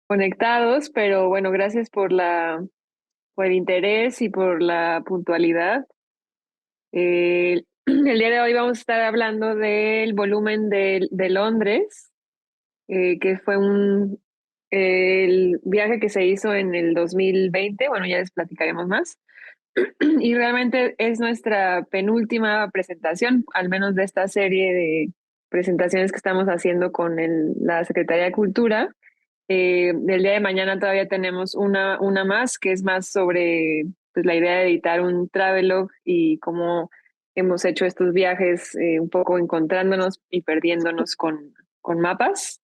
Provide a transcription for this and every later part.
conectados, pero bueno, gracias por el interés y por la puntualidad. El día de hoy vamos a estar hablando del volumen de Londres, que fue el viaje que se hizo en el 2020. Bueno, ya les platicaremos más. Y realmente es nuestra penúltima presentación, al menos de esta serie de presentaciones que estamos haciendo con la Secretaría de Cultura. El día de mañana todavía tenemos una más, que es más sobre pues, la idea de editar un travelogue y cómo hemos hecho estos viajes, un poco encontrándonos y perdiéndonos con mapas.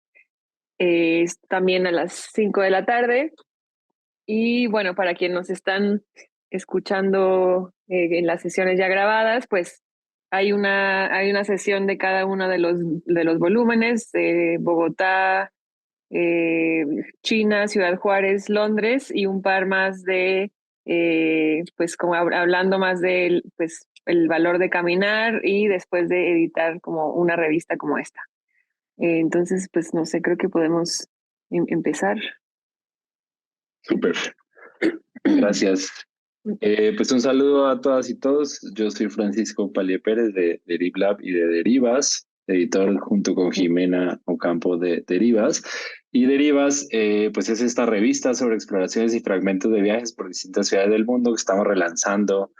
Es también a las 5 de la tarde. Y bueno, para quienes nos están escuchando en las sesiones ya grabadas, pues hay una sesión de cada uno de los volúmenes: Bogotá, eh, China, Ciudad Juárez, Londres, y un par más pues como hablando más del pues, el valor de caminar y después de editar como una revista como esta. Entonces, pues no sé, creo que podemos empezar. Súper, gracias. Pues un saludo a todas y todos. Yo soy Francisco Palie Pérez de DerivLab y de Derivas, editor junto con Jimena Ocampo de Derivas. Y Derivas, pues es esta revista sobre exploraciones y fragmentos de viajes por distintas ciudades del mundo que estamos relanzando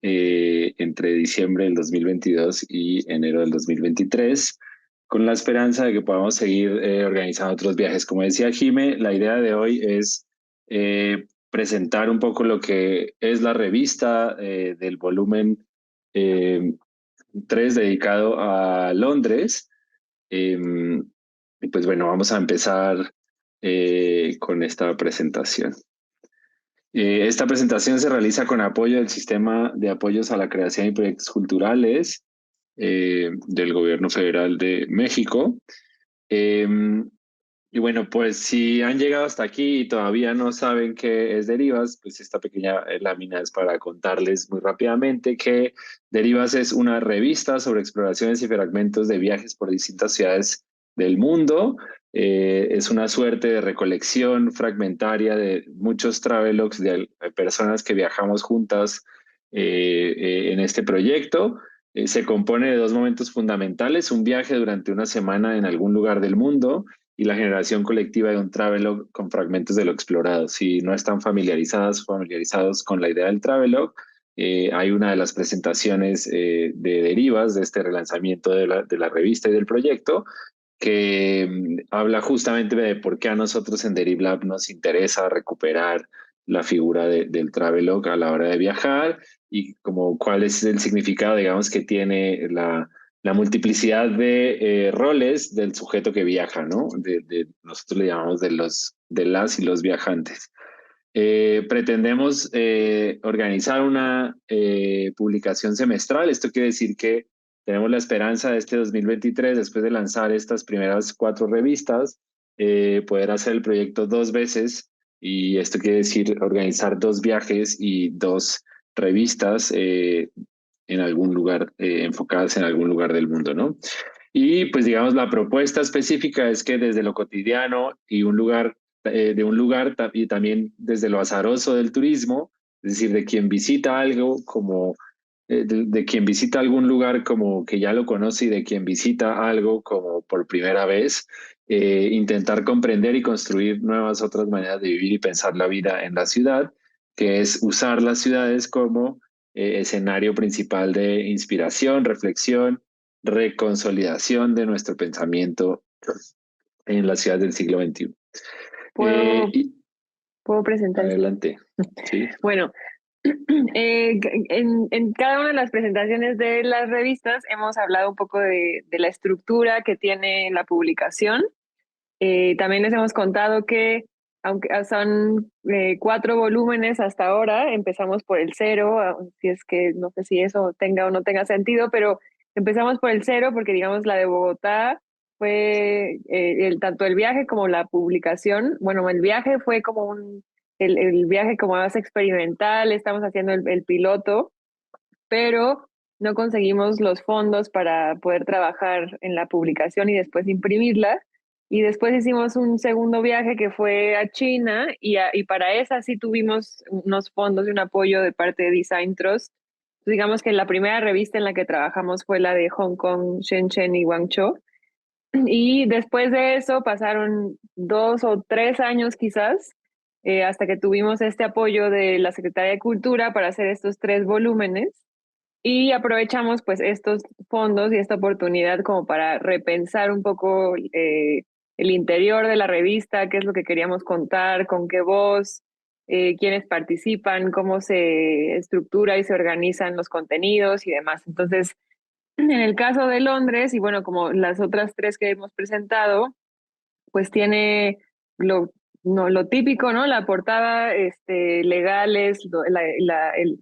entre diciembre del 2022 y enero del 2023, con la esperanza de que podamos seguir organizando otros viajes. Como decía Jime, la idea de hoy es presentar un poco lo que es la revista del volumen eh, 3 dedicado a Londres. Eh, y pues bueno, vamos a empezar con esta presentación. Esta presentación se realiza con apoyo del Sistema de Apoyos a la Creación y Proyectos Culturales del Gobierno Federal de México. Eh, y bueno, pues si han llegado hasta aquí y todavía no saben qué es Derivas, pues esta pequeña lámina es para contarles muy rápidamente que Derivas es una revista sobre exploraciones y fragmentos de viajes por distintas ciudades del mundo. Es una suerte de recolección fragmentaria de muchos travelogues de personas que viajamos juntas en este proyecto. Se compone de dos momentos fundamentales: un viaje durante una semana en algún lugar del mundo y la generación colectiva de un travelogue con fragmentos de lo explorado. Si no están familiarizados con la idea del travelogue, hay una de las presentaciones de Derivas, de este relanzamiento de la revista y del proyecto, que habla justamente de por qué a nosotros en DerivLab nos interesa recuperar la figura del travelogue a la hora de viajar y como cuál es el significado, digamos, que tiene la multiplicidad de roles del sujeto que viaja, ¿no? Nosotros le llamamos de las y los viajantes. Pretendemos organizar una publicación semestral. Esto quiere decir que tenemos la esperanza de este 2023, después de lanzar estas primeras 4 revistas, poder hacer el proyecto 2 veces. Y esto quiere decir organizar 2 viajes y 2 revistas en algún lugar, enfocadas en algún lugar del mundo, ¿no? Y pues digamos, la propuesta específica es que desde lo cotidiano y de un lugar y también desde lo azaroso del turismo, es decir, de quien visita algo como, de quien visita algún lugar como que ya lo conoce y de quien visita algo como por primera vez, intentar comprender y construir nuevas otras maneras de vivir y pensar la vida en la ciudad, que es usar las ciudades como escenario principal de inspiración, reflexión, reconsolidación de nuestro pensamiento en la ciudad del siglo XXI. ¿Puedo, Y puedo presentar esto? adelante, ¿sí? Bueno, en cada una de las presentaciones de las revistas hemos hablado un poco de la estructura que tiene la publicación. También les hemos contado que, aunque son 4 volúmenes hasta ahora, empezamos por el cero, si es que no sé si eso tenga o no tenga sentido, pero empezamos por el cero porque, digamos, la de Bogotá fue tanto el viaje como la publicación. Bueno, el viaje fue como el viaje como más experimental, estamos haciendo el piloto, pero no conseguimos los fondos para poder trabajar en la publicación y después imprimirla. Y después hicimos un segundo viaje que fue a China y para esa sí tuvimos unos fondos y un apoyo de parte de Design Trust. Digamos que la primera revista en la que trabajamos fue la de Hong Kong, Shenzhen y Guangzhou. Y después de eso pasaron 2 o 3 años quizás, hasta que tuvimos este apoyo de la Secretaría de Cultura para hacer estos 3 volúmenes. Y aprovechamos pues estos fondos y esta oportunidad como para repensar un poco el interior de la revista, qué es lo que queríamos contar, con qué voz, quiénes participan, cómo se estructura y se organizan los contenidos y demás. Entonces, en el caso de Londres, y bueno, como las otras 3 que hemos presentado, pues tiene lo, no, lo típico, ¿no? La portada legales,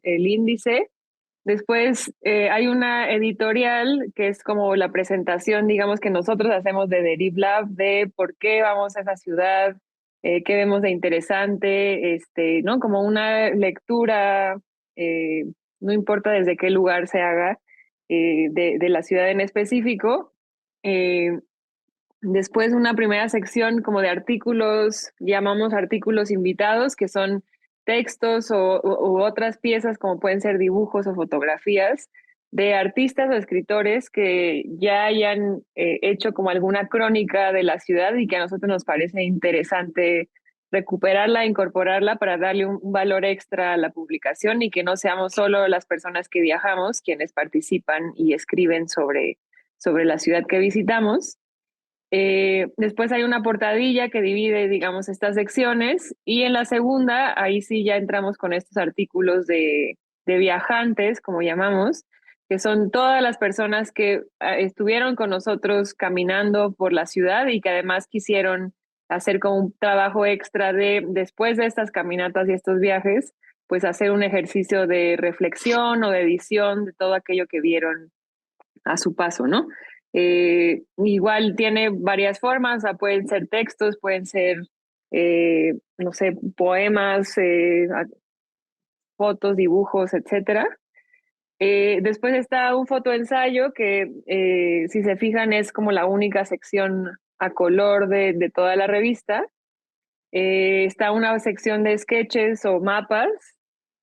el índice. Después hay una editorial que es como la presentación, digamos, que nosotros hacemos de Deriv Lab, de por qué vamos a esa ciudad, qué vemos de interesante, ¿no? Como una lectura, eh, no importa desde qué lugar se haga, de la ciudad en específico. Eh, Después una primera sección como de artículos, llamamos artículos invitados, que son textos u otras piezas como pueden ser dibujos o fotografías de artistas o escritores que ya hayan hecho como alguna crónica de la ciudad y que a nosotros nos parece interesante recuperarla, incorporarla para darle un valor extra a la publicación y que no seamos solo las personas que viajamos quienes participan y escriben sobre la ciudad que visitamos. Después hay una portadilla que divide, digamos, estas secciones y en la segunda, ahí sí ya entramos con estos artículos de viajantes, como llamamos, que son todas las personas que estuvieron con nosotros caminando por la ciudad y que además quisieron hacer como un trabajo extra de, después de estas caminatas y estos viajes, pues hacer un ejercicio de reflexión o de edición de todo aquello que vieron a su paso, ¿no? Igual tiene varias formas, o sea, pueden ser textos, pueden ser, no sé, poemas, fotos, dibujos, etcétera. Después está un fotoensayo que, si se fijan, es como la única sección a color de toda la revista. Está una sección de sketches o mapas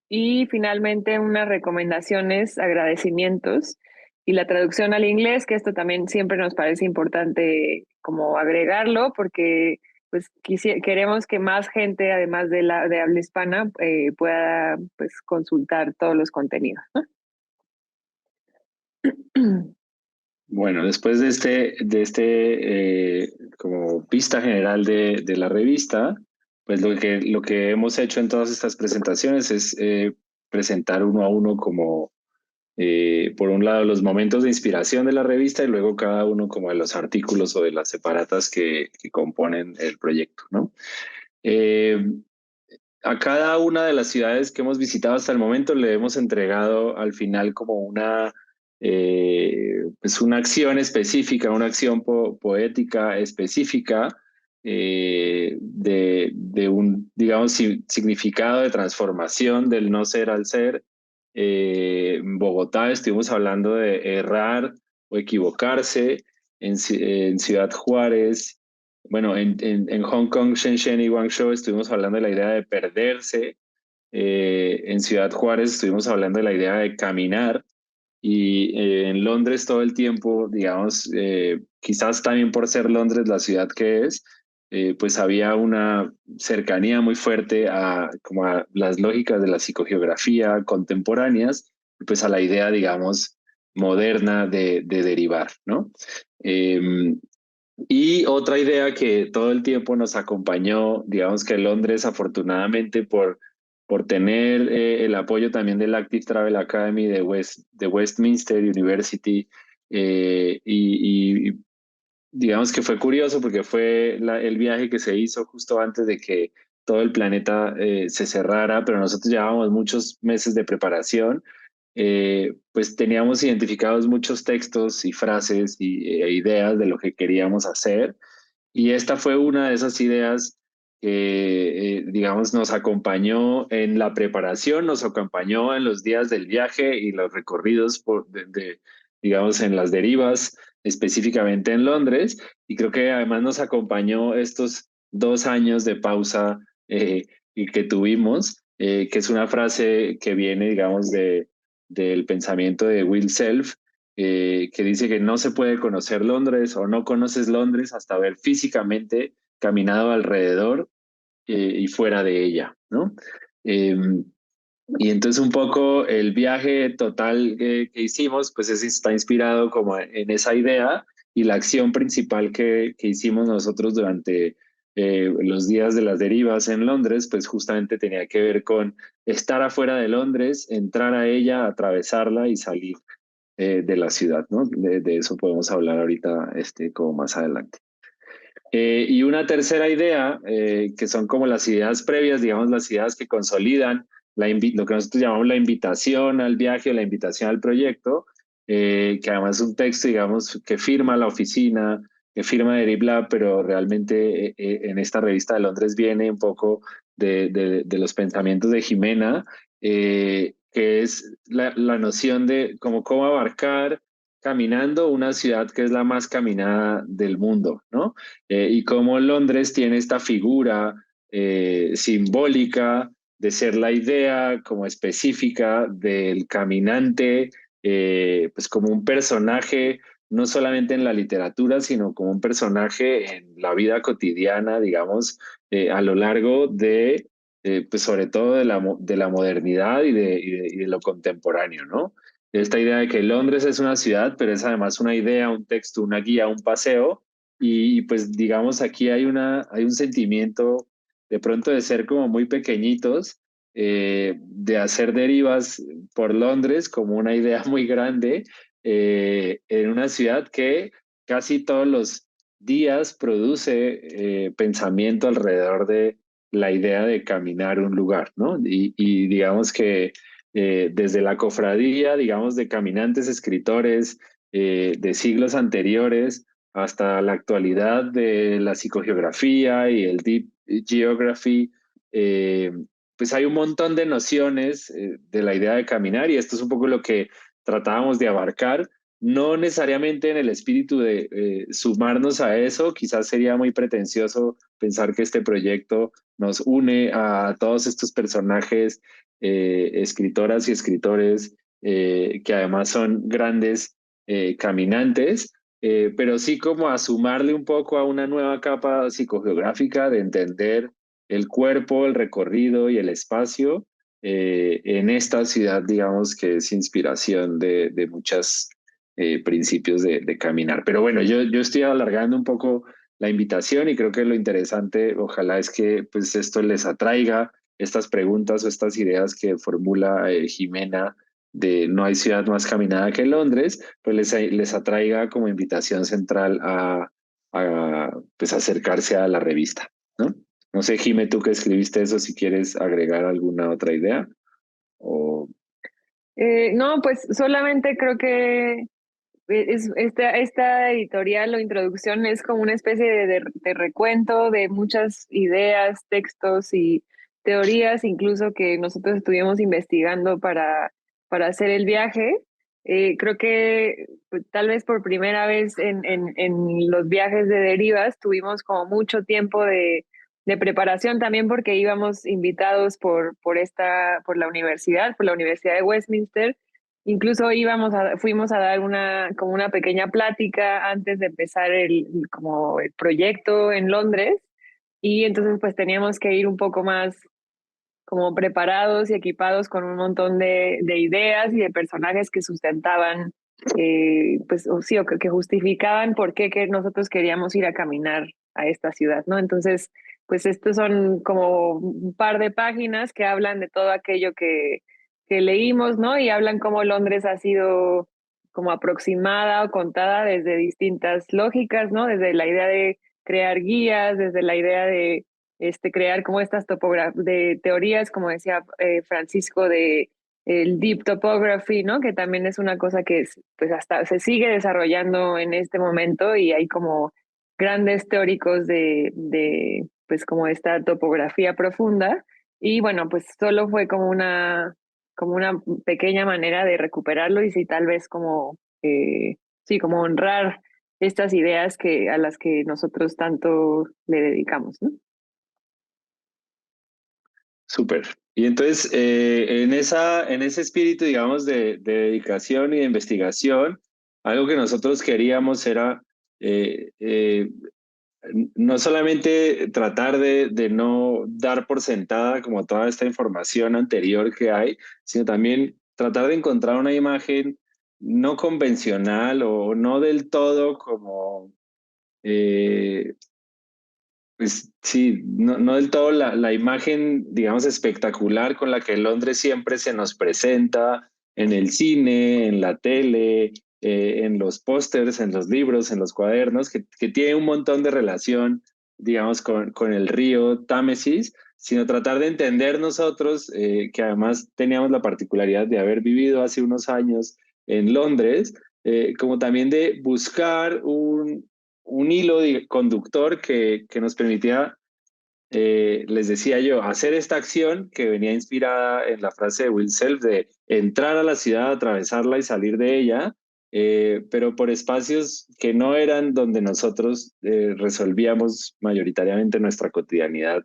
y finalmente unas recomendaciones, agradecimientos y la traducción al inglés, que esto también siempre nos parece importante como agregarlo porque pues queremos que más gente, además de habla hispana, pueda pues consultar todos los contenidos, ¿no? Bueno, después de este como vista general de la revista, pues lo que hemos hecho en todas estas presentaciones es presentar uno a uno como, por un lado, los momentos de inspiración de la revista y luego cada uno como de los artículos o de las separatas que componen el proyecto, ¿no? Eh, a cada una de las ciudades que hemos visitado hasta el momento le hemos entregado al final como pues una acción específica, una acción poética específica de un, digamos, significado de transformación del no ser al ser. En Bogotá estuvimos hablando de errar o equivocarse. En Ciudad Juárez, bueno, en Hong Kong, Shenzhen y Guangzhou estuvimos hablando de la idea de perderse. En Ciudad Juárez estuvimos hablando de la idea de caminar. Y en Londres todo el tiempo, digamos, quizás también por ser Londres la ciudad que es, pues había una cercanía muy fuerte como a las lógicas de la psicogeografía contemporáneas, y pues a la idea, digamos, moderna de derivar, ¿no? Eh, y otra idea que todo el tiempo nos acompañó, digamos que Londres, afortunadamente, por tener el apoyo también del Active Travel Academy de Westminster University, y digamos que fue curioso porque fue el viaje que se hizo justo antes de que todo el planeta se cerrara, pero nosotros llevábamos muchos meses de preparación. Pues teníamos identificados muchos textos y frases e ideas de lo que queríamos hacer, y esta fue una de esas ideas que, digamos, nos acompañó en la preparación, nos acompañó en los días del viaje y los recorridos digamos, en las derivas. específicamente en Londres, y creo que además nos acompañó estos 2 años de pausa y que tuvimos, que es una frase que viene, digamos, del pensamiento de Will Self, que dice que no se puede conocer Londres o no conoces Londres hasta ver físicamente caminado alrededor y fuera de ella, ¿no? Eh, y entonces un poco el viaje total que hicimos, pues está inspirado como en esa idea y la acción principal que hicimos nosotros durante los días de las derivas en Londres, pues justamente tenía que ver con estar afuera de Londres, entrar a ella, atravesarla y salir de la ciudad, ¿no? De eso podemos hablar ahorita, como más adelante. Y una tercera idea, que son como las ideas previas, digamos, las ideas que consolidan lo que nosotros llamamos la invitación al viaje o la invitación al proyecto, que además es un texto, digamos, que firma la oficina, que firma Eric Lab, pero realmente en esta revista de Londres viene un poco de los pensamientos de Jimena, que es la noción de cómo abarcar caminando una ciudad que es la más caminada del mundo, ¿no? Y cómo Londres tiene esta figura simbólica de ser la idea como específica del caminante, pues como un personaje, no solamente en la literatura, sino como un personaje en la vida cotidiana, digamos, a lo largo pues sobre todo de la modernidad y de lo contemporáneo, ¿no? Esta idea de que Londres es una ciudad, pero es además una idea, un texto, una guía, un paseo, y pues digamos aquí hay un sentimiento de pronto de ser como muy pequeñitos, de hacer derivas por Londres como una idea muy grande, en una ciudad que casi todos los días produce pensamiento alrededor de la idea de caminar un lugar, ¿no? Y digamos que desde la cofradía, digamos, de caminantes escritores de siglos anteriores, hasta la actualidad de la psicogeografía y el deep geography, eh, pues hay un montón de nociones de la idea de caminar y esto es un poco lo que tratábamos de abarcar, no necesariamente en el espíritu de sumarnos a eso, quizás sería muy pretencioso pensar que este proyecto nos une a todos estos personajes, escritoras y escritores, que además son grandes caminantes, pero sí como a sumarle un poco a una nueva capa psicogeográfica de entender el cuerpo, el recorrido y el espacio en esta ciudad, digamos, que es inspiración de muchos principios de caminar. Pero bueno, yo estoy alargando un poco la invitación y creo que lo interesante, ojalá, es que pues esto les atraiga estas preguntas o estas ideas que formula Jimena de no hay ciudad más caminada que Londres, pues les atraiga como invitación central pues acercarse a la revista, ¿no? No sé, Jime, tú que escribiste eso, si quieres agregar alguna otra idea o... No, pues solamente creo que esta editorial o introducción es como una especie de recuento de muchas ideas, textos y teorías, incluso que nosotros estuvimos investigando para hacer el viaje. Creo que pues, tal vez por primera vez en los viajes de derivas tuvimos como mucho tiempo de preparación también porque íbamos invitados por la Universidad de Westminster. Incluso fuimos a dar como una pequeña plática antes de empezar como el proyecto en Londres, y entonces pues teníamos que ir un poco más como preparados y equipados con un montón de ideas y de personajes que sustentaban, pues, o sí, o que justificaban por qué que nosotros queríamos ir a caminar a esta ciudad, ¿no? Entonces, pues estos son como un par de páginas que hablan de todo aquello que leímos, ¿no? Y hablan cómo Londres ha sido como aproximada o contada desde distintas lógicas, ¿no? Desde la idea de crear guías, desde la idea de crear como estas de teorías, como decía Francisco, de el deep topography, ¿no? Que también es una cosa que pues hasta se sigue desarrollando en este momento y hay como grandes teóricos de pues como esta topografía profunda. Y bueno, pues solo fue como una pequeña manera de recuperarlo y sí, tal vez como, sí, como honrar estas ideas a las que nosotros tanto le dedicamos, ¿no? Súper. Y entonces, en ese espíritu, digamos, de dedicación y de investigación, algo que nosotros queríamos era eh, eh, no solamente tratar de no dar por sentada como toda esta información anterior que hay, sino también tratar de encontrar una imagen no convencional o no del todo como eh, pues sí, no del todo la imagen, digamos, espectacular con la que Londres siempre se nos presenta en el cine, en la tele, en los pósters, en los libros, en los cuadernos, que tiene un montón de relación, digamos, con el río Támesis, sino tratar de entender nosotros, que además teníamos la particularidad de haber vivido hace unos años en Londres, como también de buscar un hilo conductor que nos permitía, les decía yo, hacer esta acción que venía inspirada en la frase de Will Self de entrar a la ciudad, atravesarla y salir de ella, pero por espacios que no eran donde nosotros resolvíamos mayoritariamente nuestra cotidianidad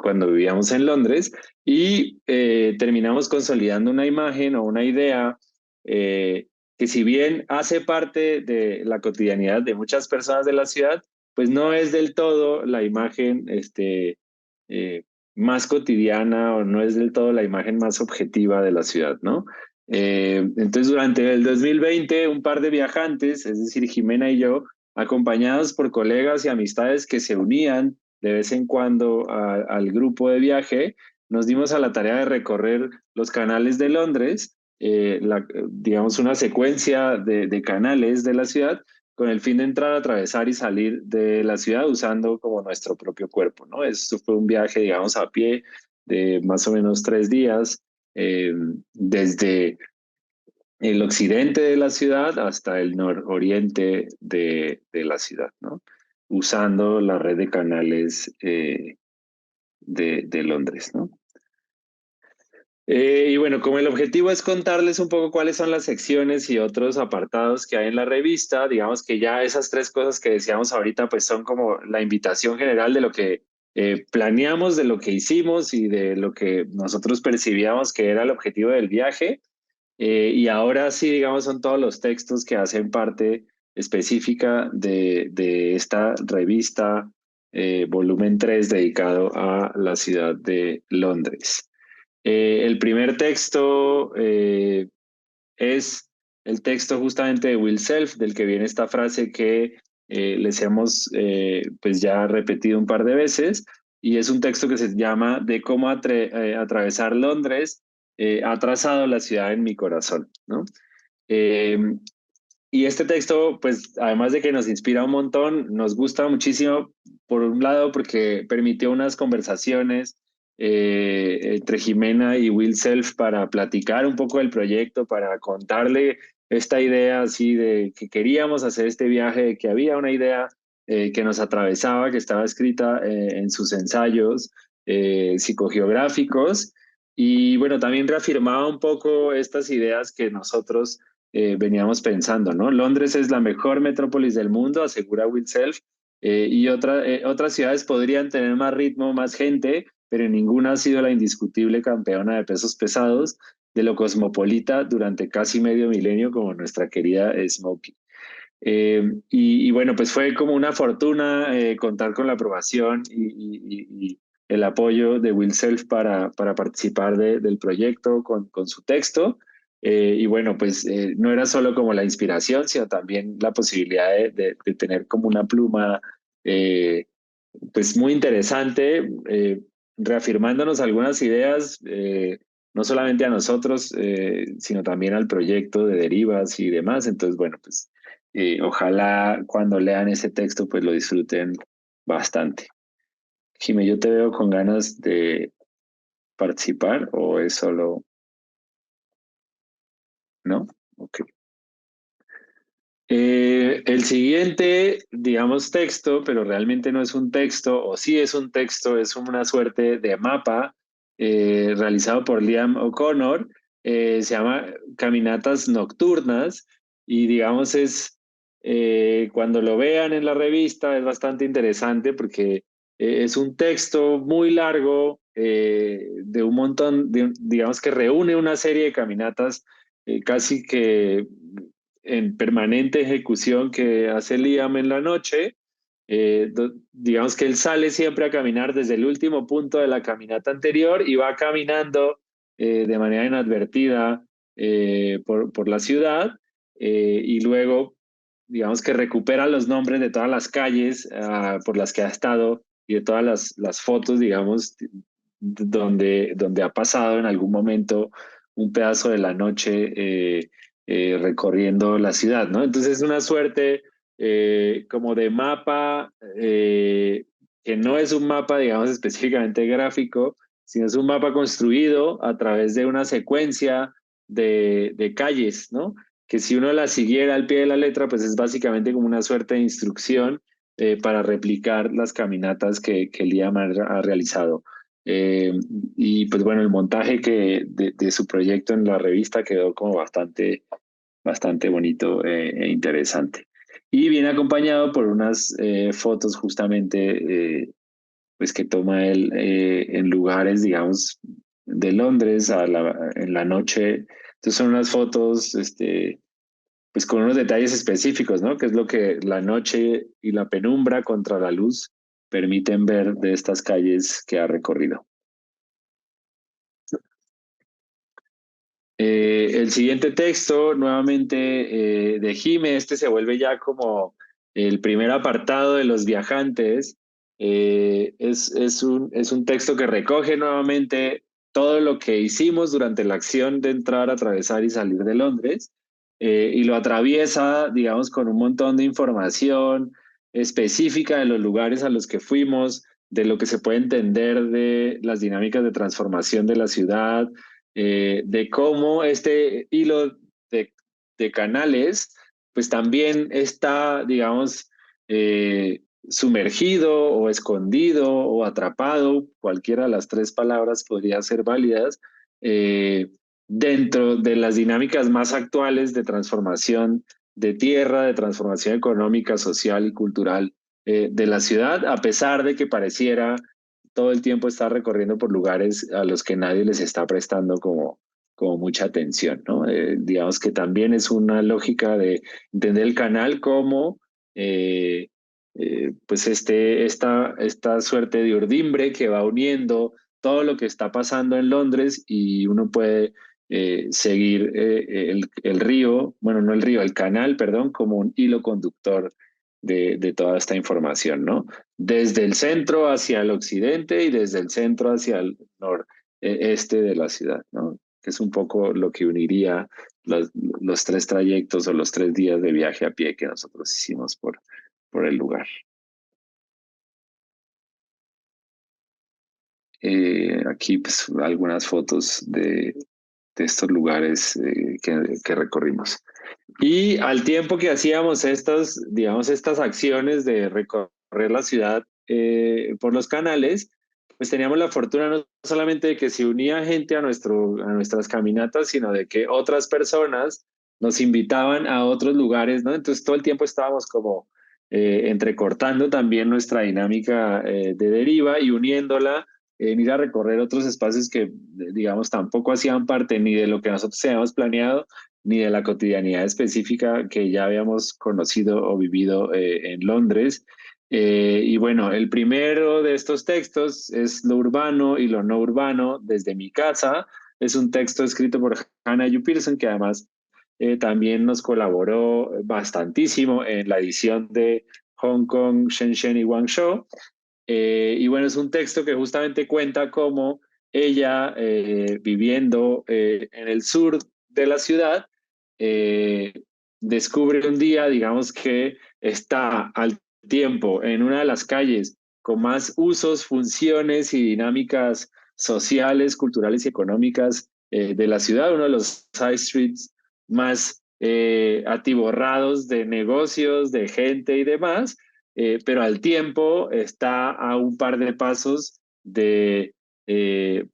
cuando vivíamos en Londres y terminamos consolidando una imagen o una idea que si bien hace parte de la cotidianidad de muchas personas de la ciudad, pues no es del todo la imagen eh, más cotidiana o no es del todo la imagen más objetiva de la ciudad, ¿no? Entonces, durante el 2020, un par de viajantes, es decir, Jimena y yo, acompañados por colegas y amistades que se unían de vez en cuando al grupo de viaje, nos dimos a la tarea de recorrer los canales de Londres, digamos una secuencia de canales de la ciudad con el fin de entrar, atravesar y salir de la ciudad usando como nuestro propio cuerpo, ¿no? Esto fue un viaje, digamos, a pie de más o menos 3 días, desde el occidente de la ciudad hasta el nororiente de la ciudad, ¿no? Usando la red de canales de Londres, ¿no? Y bueno, como el objetivo es contarles un poco cuáles son las secciones y otros apartados que hay en la revista, digamos que ya esas tres cosas que decíamos ahorita, pues son como la invitación general de lo que planeamos, de lo que hicimos y de lo que nosotros percibíamos que era el objetivo del viaje. Y ahora sí, digamos, son todos los textos que hacen parte específica de esta revista, volumen 3 dedicado a la ciudad de Londres. El primer texto es el texto justamente de Will Self, del que viene esta frase que les hemos pues ya repetido un par de veces, y es un texto que se llama De cómo atravesar Londres ha trazado la ciudad en mi corazón, ¿no? Eh, y este texto, pues además de que nos inspira un montón, nos gusta muchísimo, por un lado, porque permitió unas conversaciones entre Jimena y Will Self para platicar un poco del proyecto, para contarle esta idea así de que queríamos hacer este viaje, de que había una idea que nos atravesaba, que estaba escrita en sus ensayos psicogeográficos. Y bueno, también reafirmaba un poco estas ideas que nosotros veníamos pensando, ¿no? Londres es la mejor metrópolis del mundo, asegura Will Self, y otras ciudades podrían tener más ritmo, más gente, pero ninguna ha sido la indiscutible campeona de pesos pesados de lo cosmopolita durante casi medio milenio como nuestra querida Smokey. Y bueno, pues fue como una fortuna contar con la aprobación y el apoyo de Will Self para participar del proyecto con su texto. Y bueno, pues no era solo como la inspiración, sino también la posibilidad de tener como una pluma eh, pues muy interesante, reafirmándonos algunas ideas, no solamente a nosotros, sino también al proyecto de derivas y demás. Entonces, bueno, pues ojalá cuando lean ese texto pues lo disfruten bastante. Jimé, yo te veo con ganas de participar o es solo, ¿no? Ok. El siguiente, digamos, texto, pero realmente no es un texto, o sí es un texto, es una suerte de mapa realizado por Liam O'Connor, se llama Caminatas Nocturnas y digamos cuando lo vean en la revista es bastante interesante porque es un texto muy largo de un montón, digamos que reúne una serie de caminatas casi que en permanente ejecución que hace Liam en la noche. Digamos que él sale siempre a caminar desde el último punto de la caminata anterior y va caminando de manera inadvertida por la ciudad y luego digamos que recupera los nombres de todas las calles por las que ha estado y de todas las fotos, digamos, donde ha pasado en algún momento un pedazo de la noche recorriendo la ciudad, ¿no? Entonces es una suerte como de mapa que no es un mapa, digamos, específicamente gráfico, sino es un mapa construido a través de una secuencia de calles, ¿no? Que si uno la siguiera al pie de la letra, pues es básicamente como una suerte de instrucción para replicar las caminatas que Liam ha realizado. Eh, y pues bueno, el montaje de su proyecto en la revista quedó como bastante bonito e interesante. Y viene acompañado por unas fotos justamente pues que toma él en lugares, digamos, de Londres en la noche. Entonces son unas fotos pues con unos detalles específicos, ¿no? Que es lo que la noche y la penumbra contra la luz permiten ver de estas calles que ha recorrido. El siguiente texto, nuevamente de Jime, este se vuelve ya como el primer apartado de los viajantes. Es un texto que recoge nuevamente todo lo que hicimos durante la acción de entrar, atravesar y salir de Londres, y lo atraviesa, digamos, con un montón de información específica de los lugares a los que fuimos, de lo que se puede entender de las dinámicas de transformación de la ciudad, de cómo este hilo de canales, pues también está, digamos, sumergido o escondido o atrapado, cualquiera de las tres palabras podría ser válidas, eh, dentro de las dinámicas más actuales de transformación de tierra, de transformación económica, social y cultural de la ciudad, a pesar de que pareciera todo el tiempo estar recorriendo por lugares a los que nadie les está prestando como mucha atención, ¿no? Digamos que también es una lógica de entender el canal como pues esta suerte de urdimbre que va uniendo todo lo que está pasando en Londres y uno puede seguir el río, bueno, no el río, el canal, perdón, como un hilo conductor de toda esta información, ¿no? Desde el centro hacia el occidente y desde el centro hacia el noreste de la ciudad, ¿no? Que es un poco lo que uniría los tres trayectos o los 3 días de viaje a pie que nosotros hicimos por el lugar. Aquí pues algunas fotos de estos lugares que recorrimos. Y al tiempo que hacíamos digamos, estas acciones de recorrer la ciudad por los canales, pues teníamos la fortuna no solamente de que se unía gente a nuestras caminatas, sino de que otras personas nos invitaban a otros lugares, ¿no? Entonces todo el tiempo estábamos como entrecortando también nuestra dinámica de deriva y uniéndola en ir a recorrer otros espacios que, digamos, tampoco hacían parte ni de lo que nosotros habíamos planeado, ni de la cotidianidad específica que ya habíamos conocido o vivido en Londres. Y bueno, el primero de estos textos es lo urbano y lo no urbano desde mi casa. Es un texto escrito por Hannah Yu Pearson, que además también nos colaboró bastantísimo en la edición de Hong Kong, Shenzhen y Guangzhou. Y bueno, es un texto que justamente cuenta cómo ella, viviendo en el sur de la ciudad, eh, descubre un día, digamos que está al tiempo en una de las calles con más usos, funciones y dinámicas sociales, culturales y económicas de la ciudad, uno de los side streets más atiborrados de negocios, de gente y demás, pero al tiempo está a un par de pasos de,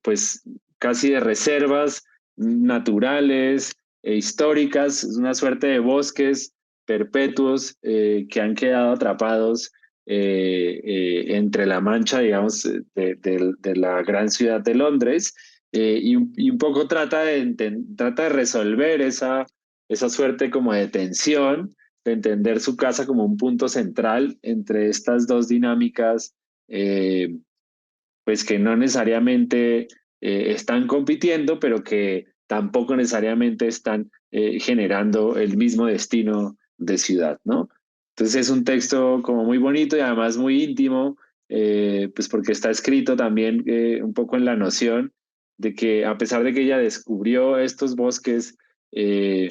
pues, casi de reservas naturales e históricas, una suerte de bosques perpetuos que han quedado atrapados entre la mancha, digamos, de la gran ciudad de Londres, y un poco trata de resolver esa suerte como de tensión, de entender su casa como un punto central entre estas dos dinámicas, eh, pues que no necesariamente están compitiendo, pero que tampoco necesariamente están generando el mismo destino de ciudad, ¿no? Entonces es un texto como muy bonito y además muy íntimo, pues porque está escrito también un poco en la noción de que a pesar de que ella descubrió estos bosques eh,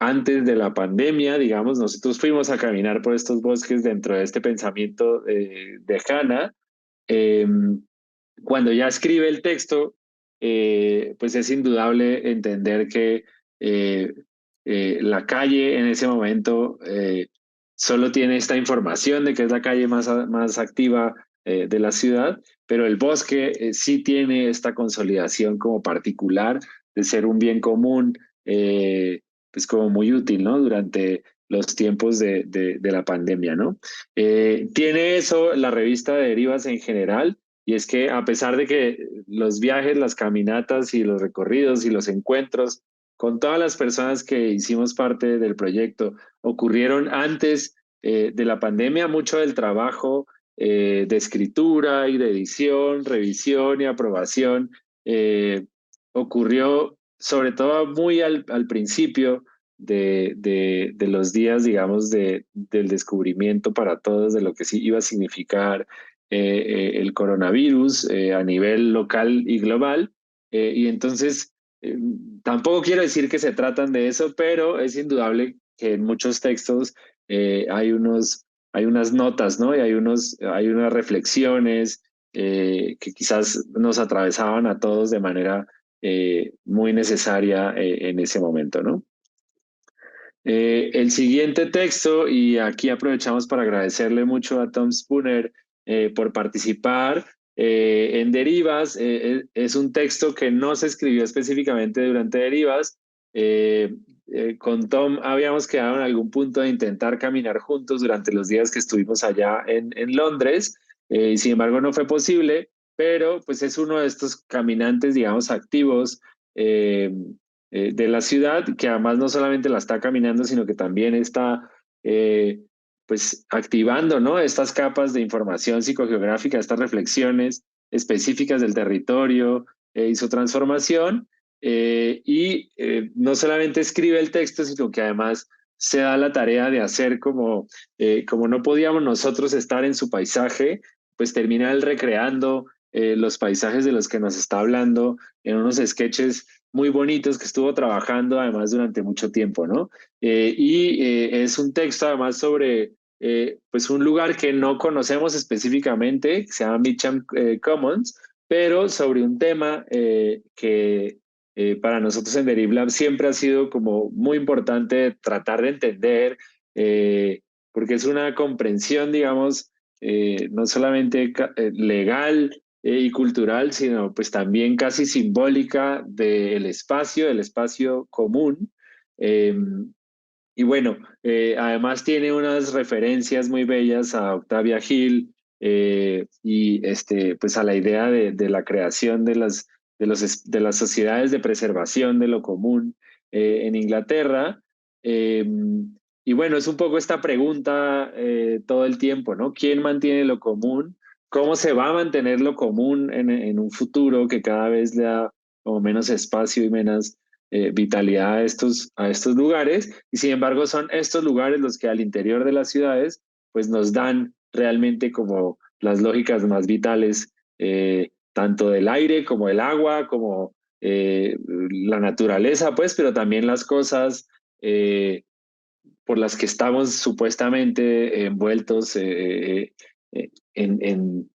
antes de la pandemia, digamos, nosotros fuimos a caminar por estos bosques dentro de este pensamiento de Hannah. eh, Cuando ya escribe el texto, pues es indudable entender que eh, la calle en ese momento solo tiene esta información de que es la calle más activa de la ciudad, pero el bosque sí tiene esta consolidación como particular de ser un bien común, pues como muy útil, ¿no? Durante los tiempos de la pandemia, ¿no? Tiene eso la revista de Derivas en general, y es que a pesar de que los viajes, las caminatas y los recorridos y los encuentros con todas las personas que hicimos parte del proyecto ocurrieron antes de la pandemia, mucho del trabajo de escritura y de edición, revisión y aprobación ocurrió sobre todo muy al principio de los días, digamos, del descubrimiento para todos de lo que sí iba a significar el coronavirus a nivel local y global. Y entonces, eh, tampoco quiero decir que se tratan de eso, pero es indudable que en muchos textos hay unas notas, ¿no? Y hay unas reflexiones que quizás nos atravesaban a todos de manera muy necesaria en ese momento, ¿no? El siguiente texto, y aquí aprovechamos para agradecerle mucho a Tom Spooner por participar en Derivas. Es un texto que no se escribió específicamente durante Derivas. Eh, con Tom habíamos quedado en algún punto de intentar caminar juntos durante los días que estuvimos allá en Londres, y sin embargo no fue posible, pero pues es uno de estos caminantes, digamos, activos. De la ciudad, que además no solamente la está caminando, sino que también está pues activando, ¿no? Estas capas de información psicogeográfica, estas reflexiones específicas del territorio y su transformación. No solamente escribe el texto, sino que además se da la tarea de hacer como no podíamos nosotros estar en su paisaje, pues termina él recreando los paisajes de los que nos está hablando en unos sketches muy bonitos que estuvo trabajando además durante mucho tiempo, ¿no? Es un texto además sobre pues un lugar que no conocemos específicamente, que se llama Mitcham Commons, pero sobre un tema que para nosotros en Deriv siempre ha sido como muy importante tratar de entender, porque es una comprensión, digamos, no solamente legal, y cultural, sino pues también casi simbólica del espacio común. Eh, y bueno, además tiene unas referencias muy bellas a Octavia Hill y pues a la idea de la creación de las sociedades de preservación de lo común en Inglaterra. Eh, y bueno, es un poco esta pregunta todo el tiempo, ¿no? ¿Quién mantiene lo común? ¿Cómo se va a mantener lo común en un futuro que cada vez le da como menos espacio y menos vitalidad a estos lugares? Y sin embargo son estos lugares los que al interior de las ciudades pues nos dan realmente como las lógicas más vitales, tanto del aire como el agua, como la naturaleza, pues, pero también las cosas por las que estamos supuestamente envueltos en, en,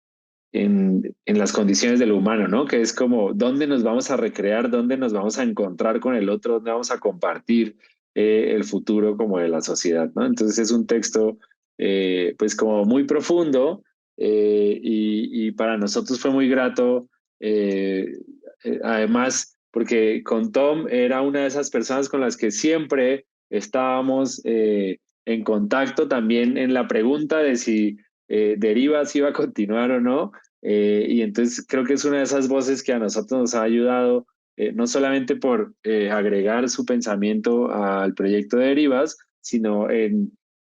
en las condiciones de lo humano, ¿no? Que es como dónde nos vamos a recrear, dónde nos vamos a encontrar con el otro, dónde vamos a compartir el futuro como de la sociedad, ¿no? Entonces es un texto pues como muy profundo y para nosotros fue muy grato, además porque con Tom era una de esas personas con las que siempre estábamos en contacto también en la pregunta de si Derivas iba a continuar o no. Y entonces creo que es una de esas voces que a nosotros nos ha ayudado, no solamente por agregar su pensamiento al proyecto de Derivas, sino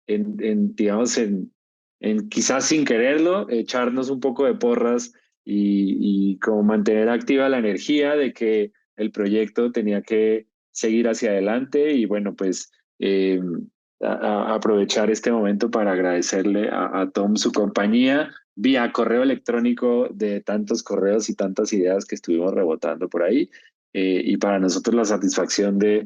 digamos, en quizás sin quererlo, echarnos un poco de porras y como mantener activa la energía de que el proyecto tenía que seguir hacia adelante y bueno, pues aprovechar este momento para agradecerle a Tom su compañía vía correo electrónico de tantos correos y tantas ideas que estuvimos rebotando por ahí. Y para nosotros la satisfacción de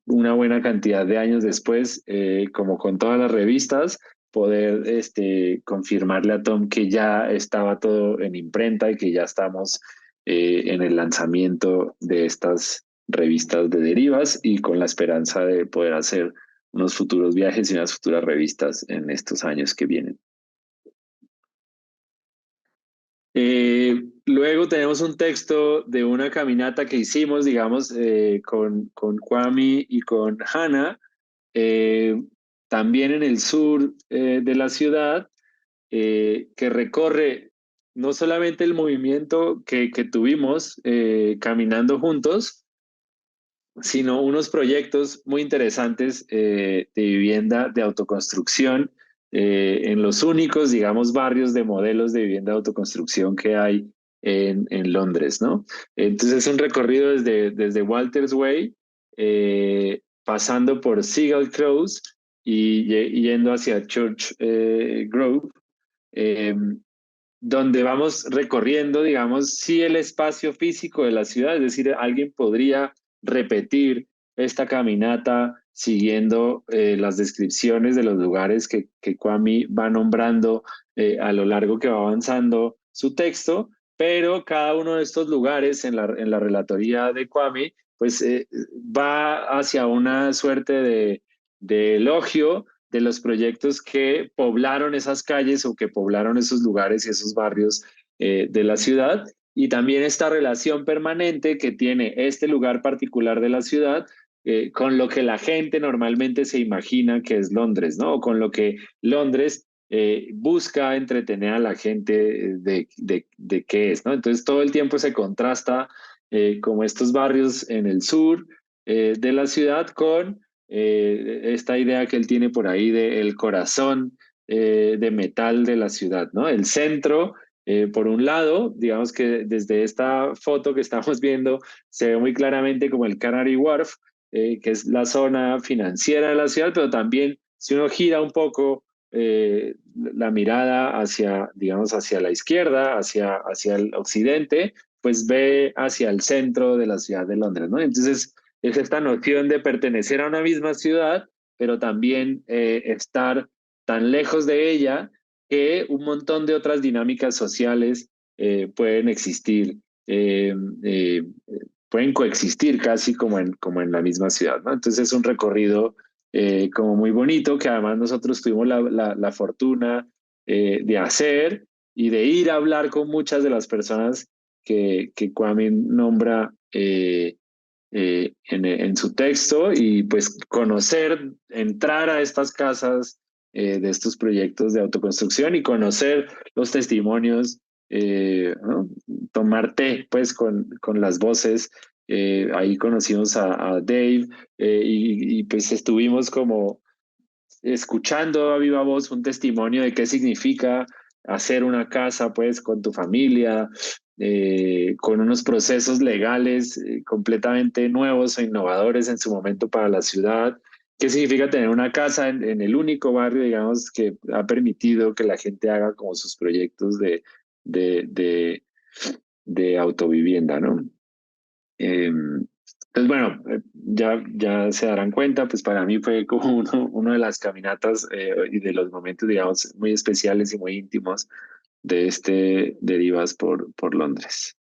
una buena cantidad de años después, como con todas las revistas, poder confirmarle a Tom que ya estaba todo en imprenta y que ya estamos en el lanzamiento de estas revistas de derivas y con la esperanza de poder hacer unos futuros viajes y unas futuras revistas en estos años que vienen. Luego tenemos un texto de una caminata que hicimos, digamos, con Kwame y con Hannah, eh, también en el sur de la ciudad, que recorre no solamente el movimiento que tuvimos caminando juntos, sino unos proyectos muy interesantes de vivienda de autoconstrucción en los únicos, digamos, barrios de modelos de vivienda de autoconstrucción que hay en Londres, ¿no? Entonces es un recorrido desde Walter's Way, pasando por Seagull Close y yendo hacia Church Grove, eh, donde vamos recorriendo, digamos, sí el espacio físico de la ciudad, es decir, alguien podría repetir esta caminata siguiendo las descripciones de los lugares que Kwame va nombrando a lo largo que va avanzando su texto, pero cada uno de estos lugares en la relatoría de Kwame, pues va hacia una suerte de elogio de los proyectos que poblaron esas calles o que poblaron esos lugares y esos barrios de la ciudad, y también esta relación permanente que tiene este lugar particular de la ciudad con lo que la gente normalmente se imagina que es Londres, ¿no? O con lo que Londres busca entretener a la gente de qué es, ¿no? Entonces todo el tiempo se contrasta como estos barrios en el sur de la ciudad con esta idea que él tiene por ahí de el corazón de metal de la ciudad, ¿no? El centro, por un lado, digamos que desde esta foto que estamos viendo se ve muy claramente como el Canary Wharf, que es la zona financiera de la ciudad, pero también si uno gira un poco la mirada hacia, digamos, hacia la izquierda, hacia el occidente, pues ve hacia el centro de la ciudad de Londres, ¿no? Entonces, es esta noción de pertenecer a una misma ciudad, pero también estar tan lejos de ella que un montón de otras dinámicas sociales pueden existir, eh, pueden coexistir casi como en la misma ciudad, ¿no? Entonces es un recorrido como muy bonito que además nosotros tuvimos la fortuna de hacer y de ir a hablar con muchas de las personas que Kwame nombra en su texto y pues conocer, entrar a estas casas de estos proyectos de autoconstrucción y conocer los testimonios, ¿no? Tomar té pues con las voces. Ahí conocimos a Dave y pues estuvimos como escuchando a viva voz un testimonio de qué significa hacer una casa pues con tu familia, con unos procesos legales completamente nuevos e innovadores en su momento para la ciudad. ¿Qué significa tener una casa en el único barrio, digamos, que ha permitido que la gente haga como sus proyectos de, de, de autovivienda, ¿no? Entonces, bueno, ya se darán cuenta, pues para mí fue como uno de las caminatas y de los momentos, digamos, muy especiales y muy íntimos de Derivas por Londres.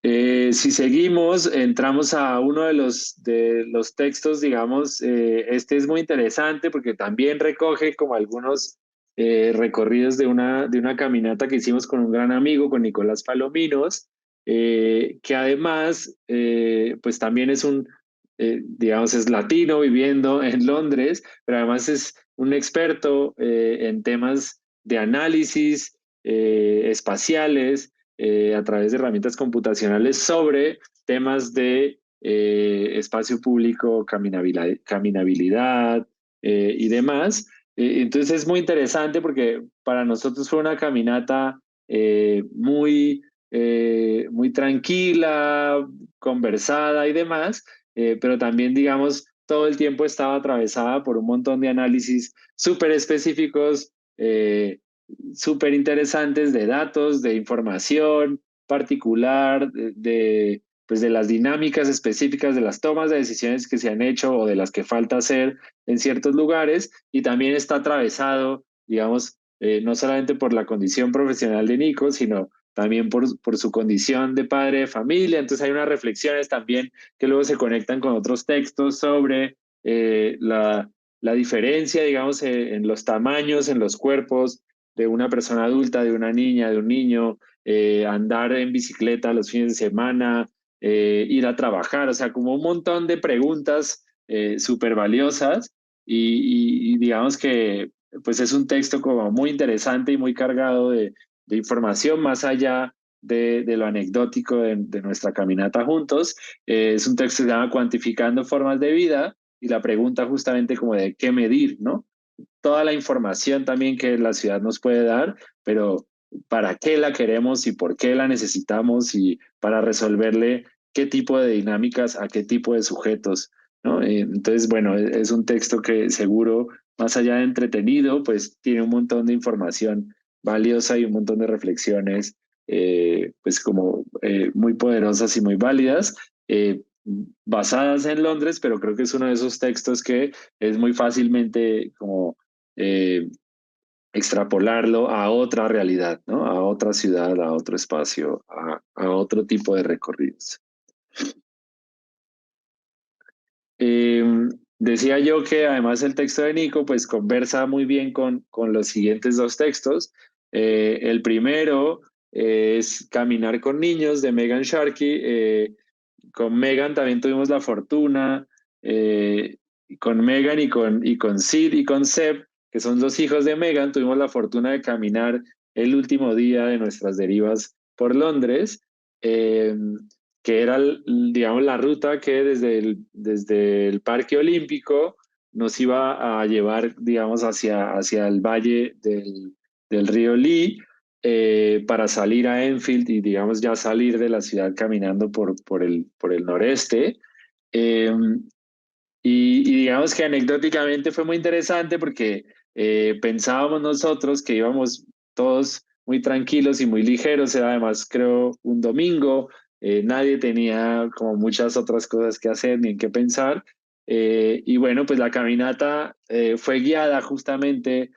Si seguimos, entramos a uno de los textos, digamos, este es muy interesante porque también recoge como algunos recorridos de una caminata que hicimos con un gran amigo, con Nicolás Palominos, que además, pues también es digamos, es latino viviendo en Londres, pero además es un experto en temas de análisis espaciales a través de herramientas computacionales sobre temas de espacio público, caminabilidad y demás. Entonces es muy interesante porque para nosotros fue una caminata muy tranquila, conversada y demás, pero también, digamos, todo el tiempo estaba atravesada por un montón de análisis súper específicos, súper interesantes de datos, de información particular, pues de las dinámicas específicas de las tomas de decisiones que se han hecho o de las que falta hacer en ciertos lugares, y también está atravesado, digamos, no solamente por la condición profesional de Nico, sino también por su condición de padre de familia. Entonces hay unas reflexiones también que luego se conectan con otros textos sobre la diferencia, digamos, en los tamaños, en los cuerpos de una persona adulta, de una niña, de un niño, andar en bicicleta los fines de semana, ir a trabajar, o sea, como un montón de preguntas súper valiosas y digamos que pues es un texto como muy interesante y muy cargado de información más allá de lo anecdótico de nuestra caminata juntos. Es un texto que se llama Cuantificando formas de vida y la pregunta justamente como de qué medir, ¿no? Toda la información también que la ciudad nos puede dar, pero para qué la queremos y por qué la necesitamos y para resolverle qué tipo de dinámicas a qué tipo de sujetos, ¿no? Entonces, bueno, es un texto que seguro, más allá de entretenido, pues tiene un montón de información valiosa y un montón de reflexiones, pues como muy poderosas y muy válidas. Basadas en Londres, pero creo que es uno de esos textos que es muy fácilmente como eh, extrapolarlo a otra realidad, ¿no? A otra ciudad, a otro espacio, a otro tipo de recorridos. Eh, Decía yo que además el texto de Nico pues conversa muy bien con los siguientes dos textos. El primero es Caminar con niños de Megan Sharkey. Con Megan también tuvimos la fortuna, eh, con Megan y con Sid y con Seb, que son los hijos de Megan, tuvimos la fortuna de caminar el último día de nuestras derivas por Londres, eh, que era, digamos, la ruta que desde el Parque Olímpico nos iba a llevar, digamos, hacia el valle del río Lee, para salir a Enfield y, digamos, ya salir de la ciudad caminando por el noreste. Eh, y digamos que anecdóticamente fue muy interesante porque pensábamos nosotros que íbamos todos muy tranquilos y muy ligeros, era además creo un domingo, nadie tenía como muchas otras cosas que hacer ni en qué pensar. Y bueno, pues la caminata fue guiada justamente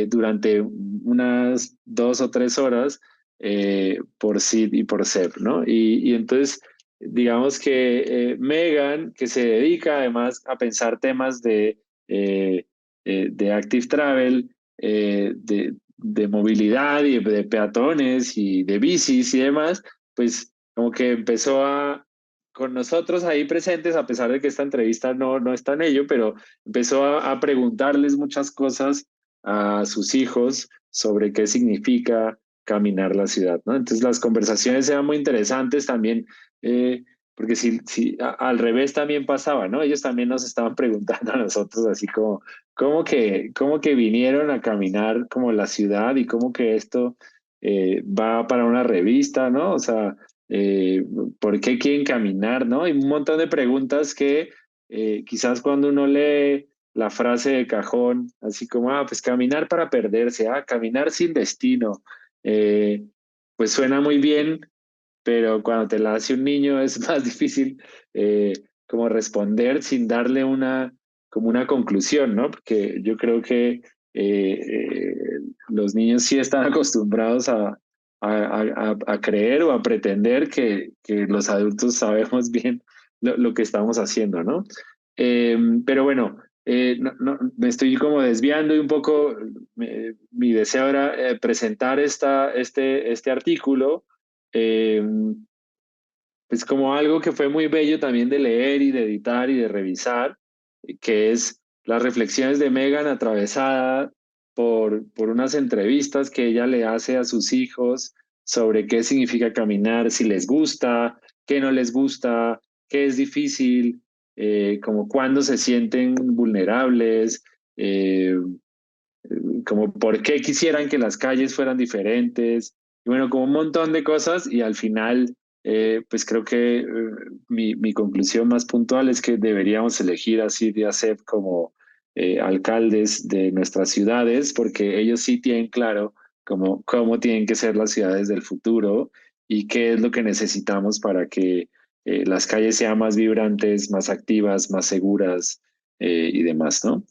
durante unas 2 o 3 horas por Sid y por Seb, ¿no? Y entonces digamos que Megan, que se dedica además a pensar temas de active travel, de movilidad y de peatones y de bicis y demás, pues como que empezó con nosotros ahí presentes, a pesar de que esta entrevista no está en ello, pero empezó a preguntarles muchas cosas a sus hijos sobre qué significa caminar la ciudad, ¿no? Entonces las conversaciones eran muy interesantes también, porque al revés también pasaba, ¿no? Ellos también nos estaban preguntando a nosotros así como, ¿cómo que vinieron a caminar como la ciudad y cómo que esto va para una revista, ¿no? O sea, eh, ¿por qué quieren caminar, ¿no? Y un montón de preguntas que quizás cuando uno lee la frase de cajón, así como, pues caminar para perderse, caminar sin destino, eh, pues suena muy bien, pero cuando te la hace un niño es más difícil como responder sin darle como una conclusión, ¿no? Porque yo creo que los niños sí están acostumbrados a creer o a pretender que los adultos sabemos bien lo que estamos haciendo, ¿no? Pero bueno, me estoy como desviando y un poco, mi deseo era presentar este artículo, eh, pues como algo que fue muy bello también de leer y de editar y de revisar, que es las reflexiones de Megan atravesada por unas entrevistas que ella le hace a sus hijos sobre qué significa caminar, si les gusta, qué no les gusta, qué es difícil, como cuándo se sienten vulnerables, eh, como por qué quisieran que las calles fueran diferentes, y bueno, como un montón de cosas y al final, pues creo que mi conclusión más puntual es que deberíamos elegir a Sid y a Seb como alcaldes de nuestras ciudades porque ellos sí tienen claro cómo tienen que ser las ciudades del futuro y qué es lo que necesitamos para que las calles sean más vibrantes, más activas, más seguras y demás, ¿no?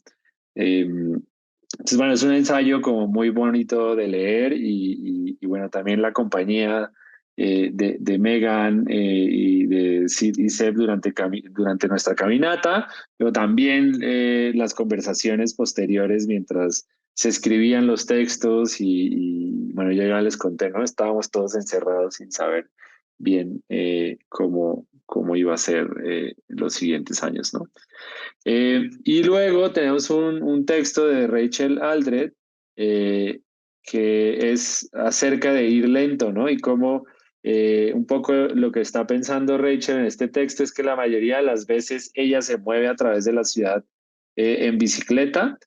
Entonces, bueno, es un ensayo como muy bonito de leer y bueno, también la compañía de Megan y de Sid y Seb durante nuestra caminata, pero también las conversaciones posteriores mientras se escribían los textos bueno, yo ya les conté, ¿no? Estábamos todos encerrados sin saber bien cómo iba a ser los siguientes años, ¿no? Y luego tenemos un texto de Rachel Aldred eh, que es acerca de ir lento, ¿no? Y cómo un poco lo que está pensando Rachel en este texto es que la mayoría de las veces ella se mueve a través de la ciudad en bicicleta.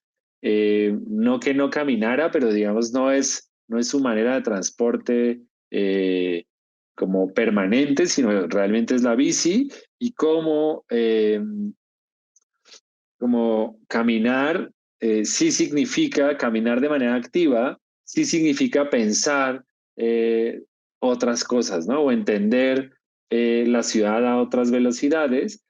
No que no caminara, pero digamos no es su manera de transporte como permanente, sino realmente es la bici y cómo como caminar sí significa caminar de manera activa, sí significa pensar eh, otras cosas, ¿no? O entender la ciudad a otras velocidades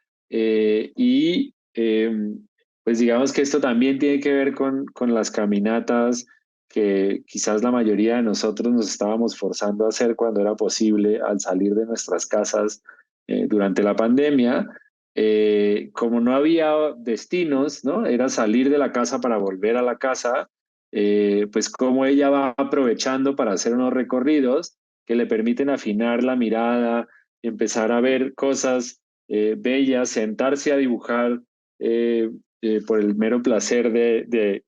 pues digamos que esto también tiene que ver con las caminatas que quizás la mayoría de nosotros nos estábamos forzando a hacer cuando era posible al salir de nuestras casas durante la pandemia como no había destinos, ¿no? Era salir de la casa para volver a la casa, pues como ella va aprovechando para hacer unos recorridos que le permiten afinar la mirada, empezar a ver cosas bellas, sentarse a dibujar eh, por el mero placer de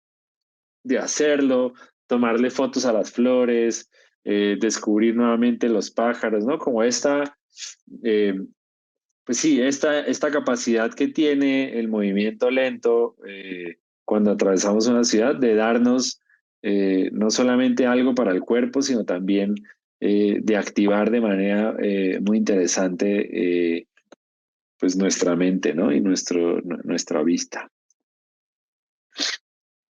hacerlo, tomarle fotos a las flores, descubrir nuevamente los pájaros, ¿no? Como eh, pues sí, esta capacidad que tiene el movimiento lento cuando atravesamos una ciudad de darnos no solamente algo para el cuerpo, sino también de activar de manera muy interesante pues nuestra mente, ¿no? Y nuestra vista.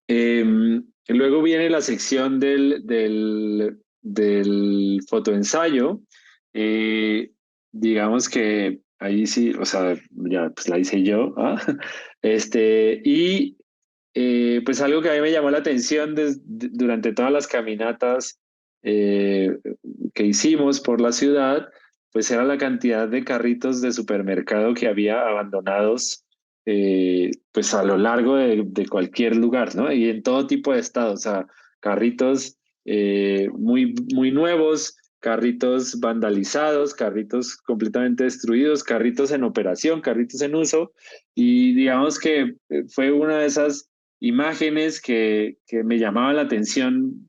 Eh, Luego viene la sección del fotoensayo. Eh, digamos que ahí sí, o sea, ya pues la hice yo. ¿Ah? Y pues algo que a mí me llamó la atención durante todas las caminatas eh, que hicimos por la ciudad, pues era la cantidad de carritos de supermercado que había abandonados pues a lo largo de cualquier lugar, ¿no? Y en todo tipo de estados, o sea, carritos muy, muy nuevos, carritos vandalizados, carritos completamente destruidos, carritos en operación, carritos en uso, y digamos que fue una de esas imágenes que me llamaba la atención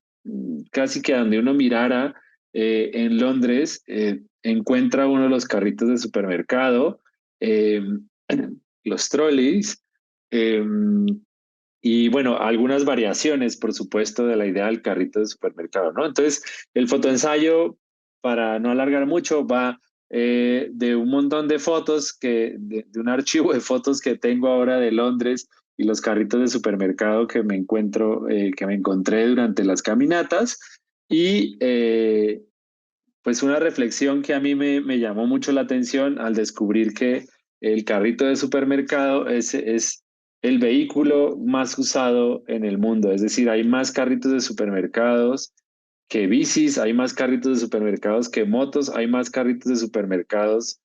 casi que a donde uno mirara en Londres, encuentra uno de los carritos de supermercado. eh, los trolleys, eh, y bueno, algunas variaciones, por supuesto, de la idea del carrito de supermercado, ¿no? Entonces, el fotoensayo, para no alargar mucho, va de un montón de fotos, de un archivo de fotos que tengo ahora de Londres y los carritos de supermercado que me encontré durante las caminatas, y pues una reflexión que a mí me llamó mucho la atención al descubrir que el carrito de supermercado es el vehículo más usado en el mundo. Es decir, hay más carritos de supermercados que bicis, hay más carritos de supermercados que motos, hay más carritos de supermercados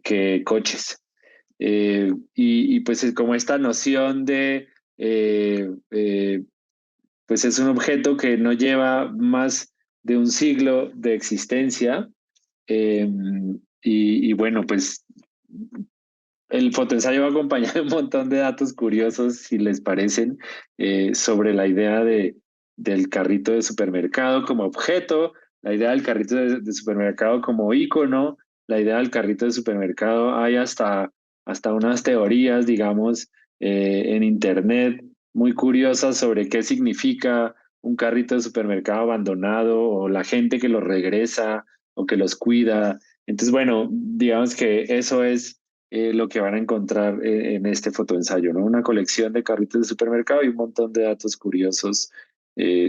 que coches. Pues es como esta noción eh, eh, pues es un objeto que no lleva más de un siglo de existencia, eh, y bueno, pues el fotoensayo va acompañado de un montón de datos curiosos, si les parecen, sobre la idea del carrito de supermercado como objeto, la idea del carrito de supermercado como ícono, la idea del carrito de supermercado. Hay hasta unas teorías, digamos, en internet muy curiosas sobre qué significa un carrito de supermercado abandonado o la gente que los regresa o que los cuida. Entonces, bueno, digamos que eso es lo que van a encontrar en este fotoensayo, ¿no? Una colección de carritos de supermercado y un montón de datos curiosos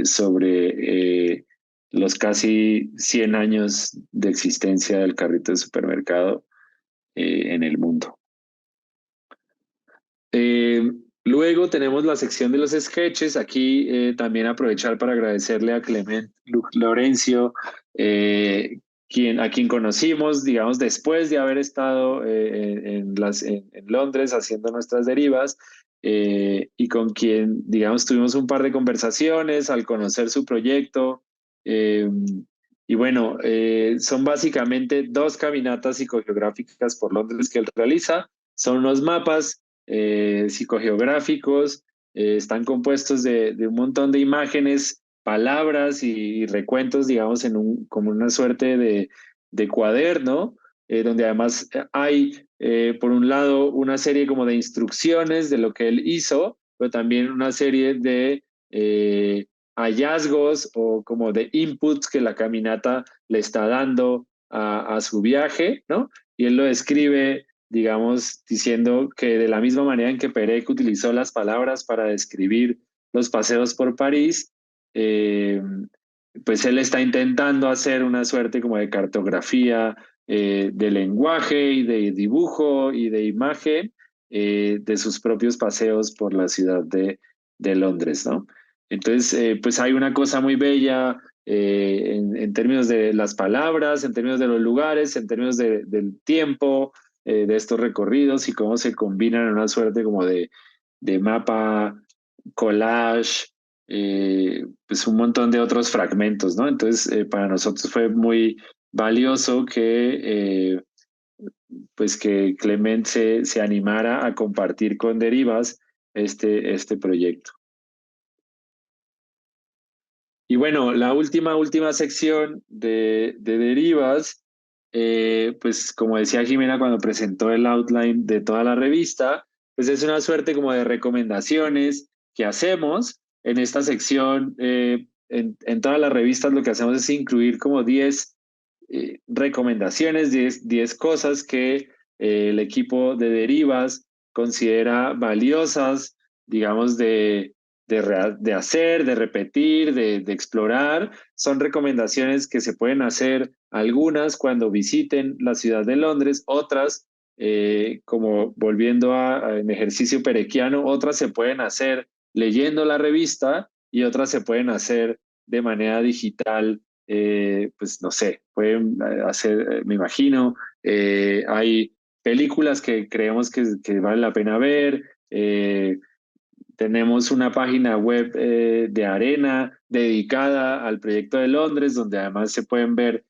sobre los casi 100 años de existencia del carrito de supermercado en el mundo. Eh, Luego tenemos la sección de los sketches. Aquí también aprovechar para agradecerle a Clement Lorenzo, eh, a quien conocimos, digamos, después de haber estado en Londres haciendo nuestras derivas, y con quien, digamos, tuvimos un par de conversaciones al conocer su proyecto. eh, y bueno, son básicamente dos caminatas psicogeográficas por Londres que él realiza. Son unos mapas psicogeográficos, están compuestos de un montón de imágenes, palabras y recuentos, digamos, como una suerte de cuaderno, donde además hay, por un lado, una serie como de instrucciones de lo que él hizo, pero también una serie de hallazgos o como de inputs que la caminata le está dando a su viaje, ¿no? Y él lo describe, digamos, diciendo que de la misma manera en que Perec utilizó las palabras para describir los paseos por París, eh, pues él está intentando hacer una suerte como de cartografía de lenguaje y de dibujo y de imagen de sus propios paseos por la ciudad de Londres, ¿no? Entonces, pues hay una cosa muy bella en términos de las palabras, en términos de los lugares, en términos del tiempo, de estos recorridos y cómo se combinan en una suerte como de mapa, collage, pues un montón de otros fragmentos, ¿no? Entonces, para nosotros fue muy valioso pues que Clement se animara a compartir con Derivas este proyecto. Y bueno, la última sección de derivas, pues como decía Jimena cuando presentó el outline de toda la revista, pues es una suerte como de recomendaciones que hacemos en esta sección. En todas las revistas lo que hacemos es incluir como 10 recomendaciones, 10 cosas que el equipo de derivas considera valiosas, digamos, de hacer, de repetir, de explorar. Son recomendaciones que se pueden hacer algunas cuando visiten la ciudad de Londres, otras, como volviendo en ejercicio perequiano, otras se pueden hacer leyendo la revista y otras se pueden hacer de manera digital. Pues no sé, pueden hacer, me imagino, hay películas que creemos que vale la pena ver. Tenemos una página web de Arena dedicada al proyecto de Londres, donde además se pueden ver,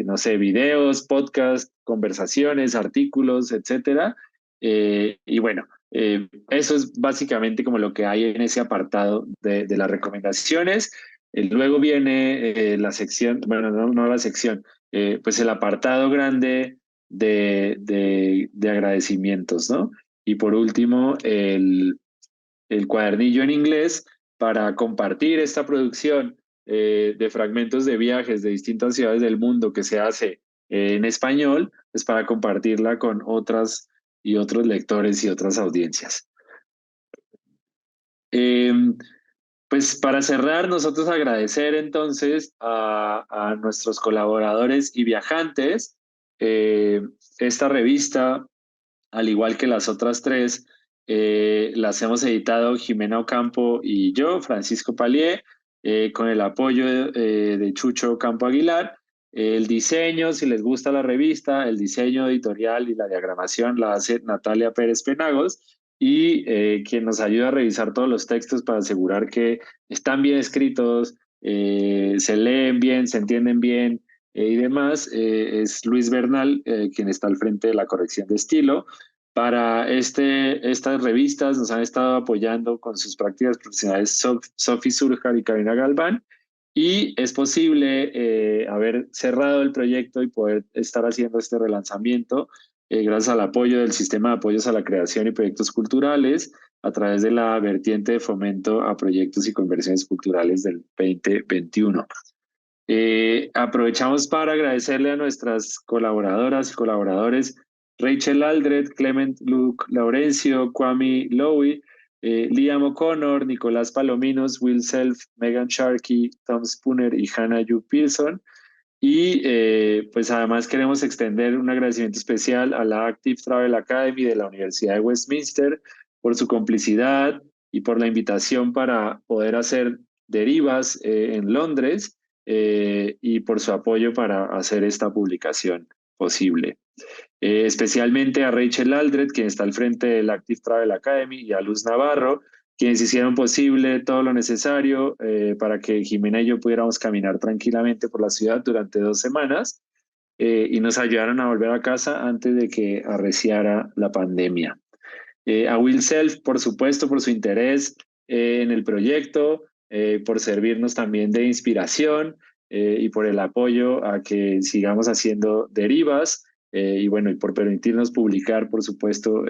no sé, videos, podcasts, conversaciones, artículos, etcétera. Y bueno, eso es básicamente como lo que hay en ese apartado de las recomendaciones. Luego viene la sección, bueno, no la sección, pues el apartado grande de agradecimientos, ¿no? Y por último, el cuadernillo en inglés para compartir esta producción de fragmentos de viajes de distintas ciudades del mundo que se hace en español, es para compartirla con otras y otros lectores y otras audiencias. Eh, pues para cerrar, nosotros agradecer entonces a nuestros colaboradores y viajantes. Eh, esta revista, al igual que las otras tres, las hemos editado Jimena Ocampo y yo, Francisco Palier, con el apoyo de Chucho Ocampo Aguilar. El diseño, si les gusta la revista, el diseño editorial y la diagramación la hace Natalia Pérez Penagos y quien nos ayuda a revisar todos los textos para asegurar que están bien escritos, se leen bien, se entienden bien, y demás, es Luis Bernal, quien está al frente de la corrección de estilo. Para estas revistas nos han estado apoyando con sus prácticas profesionales Sofi Surjar y Karina Galván, y es posible haber cerrado el proyecto y poder estar haciendo este relanzamiento gracias al apoyo del Sistema de Apoyos a la Creación y Proyectos Culturales a través de la vertiente de fomento a proyectos y conversiones culturales del 2021. Aprovechamos para agradecerle a nuestras colaboradoras y colaboradores Rachel Aldred, Clement Luke Laurencio, Kwame Lowy, Liam O'Connor, Nicolás Palominos, Will Self, Megan Sharkey, Tom Spooner y Hannah Yu Pearson. Y pues además queremos extender un agradecimiento especial a la Active Travel Academy de la Universidad de Westminster por su complicidad y por la invitación para poder hacer derivas en Londres y por su apoyo para hacer esta publicación posible. Especialmente a Rachel Aldred, quien está al frente del Active Travel Academy, y a Luz Navarro, quienes hicieron posible todo lo necesario para que Jimena y yo pudiéramos caminar tranquilamente por la ciudad durante 2 semanas y nos ayudaron a volver a casa antes de que arreciara la pandemia. A Will Self, por supuesto, por su interés en el proyecto, por servirnos también de inspiración y por el apoyo a que sigamos haciendo derivas y bueno, y por permitirnos publicar, por supuesto,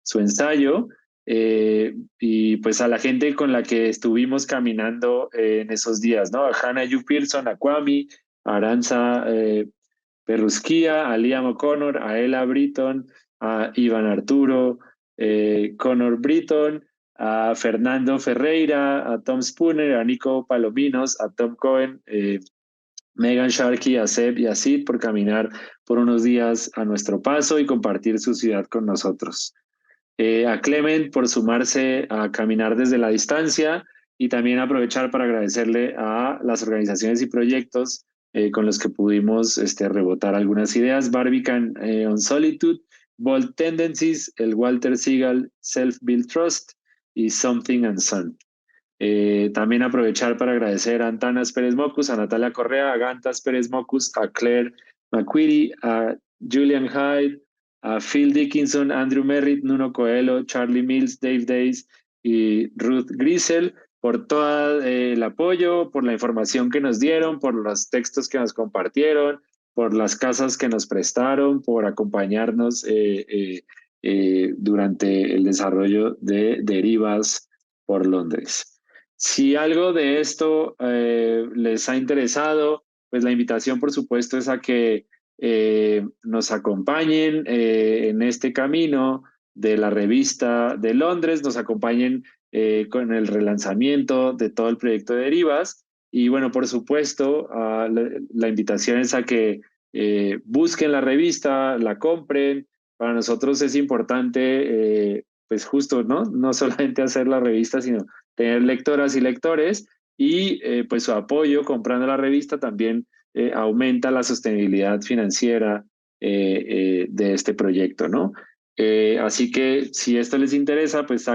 su ensayo. Y pues a la gente con la que estuvimos caminando en esos días, ¿no? A Hannah Yu Pearson, a Kwame, a Aranza Perrusquía, a Liam O'Connor, a Ella Britton, a Iván Arturo, Connor Britton, a Fernando Ferreira, a Tom Spooner, a Nico Palominos, a Tom Cohen, Megan Sharkey, a Seb y a Sid por caminar por unos días a nuestro paso y compartir su ciudad con nosotros. A Clement por sumarse a caminar desde la distancia y también aprovechar para agradecerle a las organizaciones y proyectos con los que pudimos rebotar algunas ideas: Barbican on Solitude, Bold Tendencies, el Walter Seagal Self-Built Trust y Something and Son. También aprovechar para agradecer a Antanas Pérez Mocus, a Natalia Correa, a Gantas Pérez Mocus, a Claire McQuarrie, a Julian Hyde, a Phil Dickinson, Andrew Merritt, Nuno Coelho, Charlie Mills, Dave Days y Ruth Grisel por todo el apoyo, por la información que nos dieron, por los textos que nos compartieron, por las casas que nos prestaron, por acompañarnos durante el desarrollo de derivas por Londres. Si algo de esto les ha interesado, pues la invitación, por supuesto, es a que nos acompañen en este camino de la revista de Londres, nos acompañen con el relanzamiento de todo el proyecto de derivas. Y bueno, por supuesto, la invitación es a que busquen la revista, la compren. Para nosotros es importante, pues justo, ¿no? No solamente hacer la revista, sino tener lectoras y lectores y pues su apoyo comprando la revista también aumenta la sostenibilidad financiera de este proyecto, ¿no? Así que si esto les interesa, pues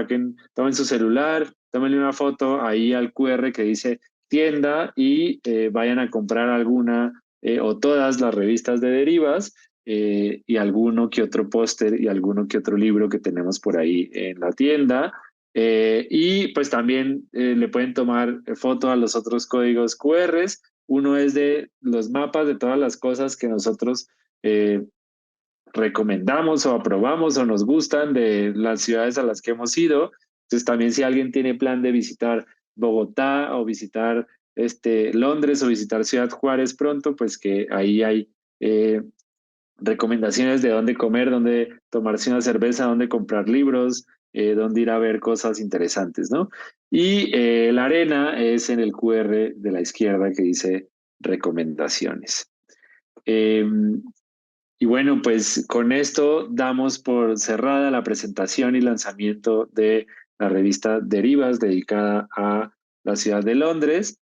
tomen su celular, tómenle una foto ahí al QR que dice tienda y vayan a comprar alguna o todas las revistas de derivas y alguno que otro póster y alguno que otro libro que tenemos por ahí en la tienda. Y pues también le pueden tomar foto a los otros códigos QRs. Uno es de los mapas de todas las cosas que nosotros recomendamos o aprobamos o nos gustan de las ciudades a las que hemos ido. Entonces también si alguien tiene plan de visitar Bogotá o visitar Londres o visitar Ciudad Juárez pronto, pues que ahí hay recomendaciones de dónde comer, dónde tomarse una cerveza, dónde comprar libros, dónde ir a ver cosas interesantes, ¿no? Y la arena es en el QR de la izquierda que dice recomendaciones. Y bueno, pues con esto damos por cerrada la presentación y lanzamiento de la revista Derivas dedicada a la ciudad de Londres.